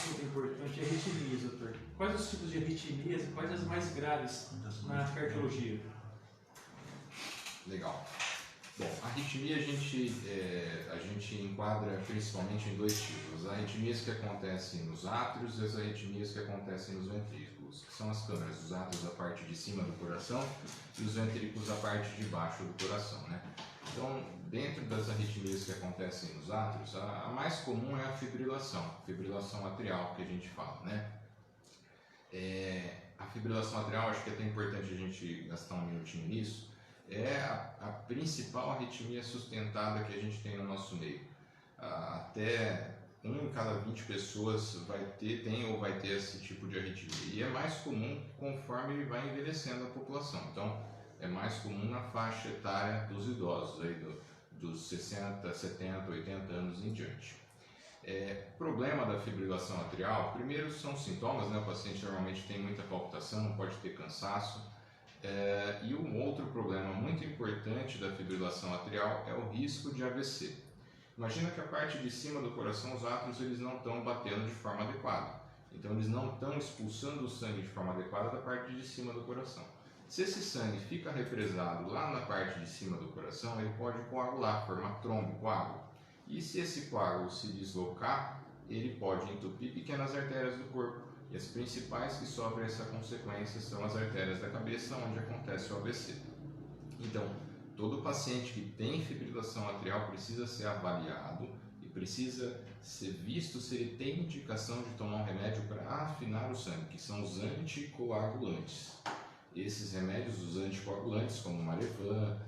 assunto importante é arritmias, doutor. Quais os tipos de arritmias e quais as mais graves na cardiologia? Legal. Bom, a arritmia a gente enquadra principalmente em dois tipos. As arritmias que acontecem nos átrios e as arritmias que acontecem nos ventrículos, que são as câmaras dos átrios, a parte de cima do coração, e os ventrículos, a parte de baixo do coração, né? Então, dentro das arritmias que acontecem nos átrios, a mais comum é a fibrilação atrial que a gente fala, né? A fibrilação atrial, acho que é até importante a gente gastar um minutinho nisso, é a principal arritmia sustentada que a gente tem no nosso meio. Até 1 em cada 20 pessoas tem ou vai ter esse tipo de arritmia. E é mais comum conforme vai envelhecendo a população. Então, é mais comum na faixa etária dos idosos, aí dos 60, 70, 80 anos em diante. O problema da fibrilação atrial, primeiro são sintomas, né? O paciente normalmente tem muita palpitação, pode ter cansaço. E um outro problema muito importante da fibrilação atrial é o risco de AVC. Imagina que a parte de cima do coração, os átrios, eles não estão batendo de forma adequada. Então eles não estão expulsando o sangue de forma adequada da parte de cima do coração. Se esse sangue fica represado lá na parte de cima do coração, ele pode coagular, formar trombo, coágulo. E se esse coágulo se deslocar, ele pode entupir pequenas artérias do corpo. E as principais que sofrem essa consequência são as artérias da cabeça, onde acontece o AVC. Então, todo paciente que tem fibrilação atrial precisa ser avaliado e precisa ser visto se ele tem indicação de tomar um remédio para afinar o sangue, que são os anticoagulantes. Esses remédios, os anticoagulantes, como o Marevan,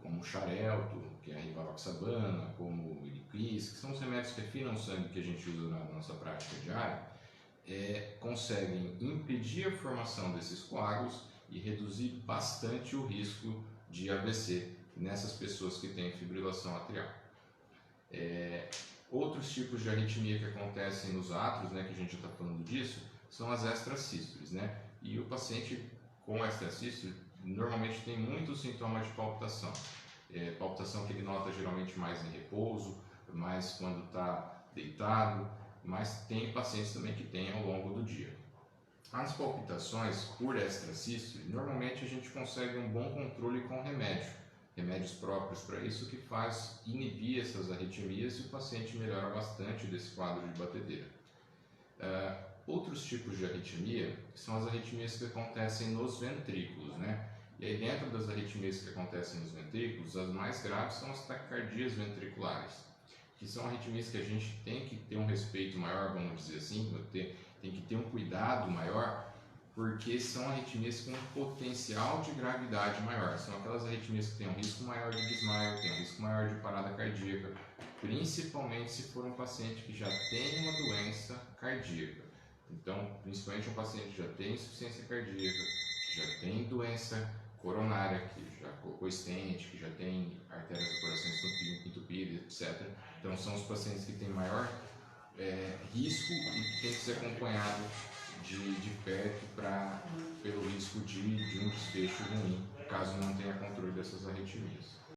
como o Xarelto, que é a rivaroxabana, como o Eliquis, que são os remédios que afinam o sangue que a gente usa na nossa prática diária, conseguem impedir a formação desses coágulos e reduzir bastante o risco de AVC nessas pessoas que têm fibrilação atrial. Outros tipos de arritmia que acontecem nos átrios, né, que a gente já está falando disso, são as extrasístoles, né? E o paciente com extrasístole normalmente tem muitos sintomas de palpitação. Palpitação que ele nota geralmente mais em repouso, mais quando está deitado, mas tem pacientes também que têm ao longo do dia. As palpitações por extrasístole, normalmente a gente consegue um bom controle com remédios próprios para isso, que faz inibir essas arritmias e o paciente melhora bastante desse quadro de batedeira. Outros tipos de arritmia são as arritmias que acontecem nos ventrículos, né? E aí dentro das arritmias que acontecem nos ventrículos, as mais graves são as taquicardias ventriculares, que são arritmias que a gente tem que ter um respeito maior, vamos dizer assim, tem que ter um cuidado maior, porque são arritmias com um potencial de gravidade maior. São aquelas arritmias que têm um risco maior de desmaio, têm um risco maior de parada cardíaca, principalmente se for um paciente que já tem uma doença cardíaca. Então, principalmente um paciente que já tem insuficiência cardíaca, que já tem doença coronária, que já colocou stent, que já tem artérias do coração entupidas, etc. Então, são os pacientes que têm maior risco e que tem que ser acompanhado de perto pelo risco de um desfecho ruim, caso não tenha controle dessas arritmias.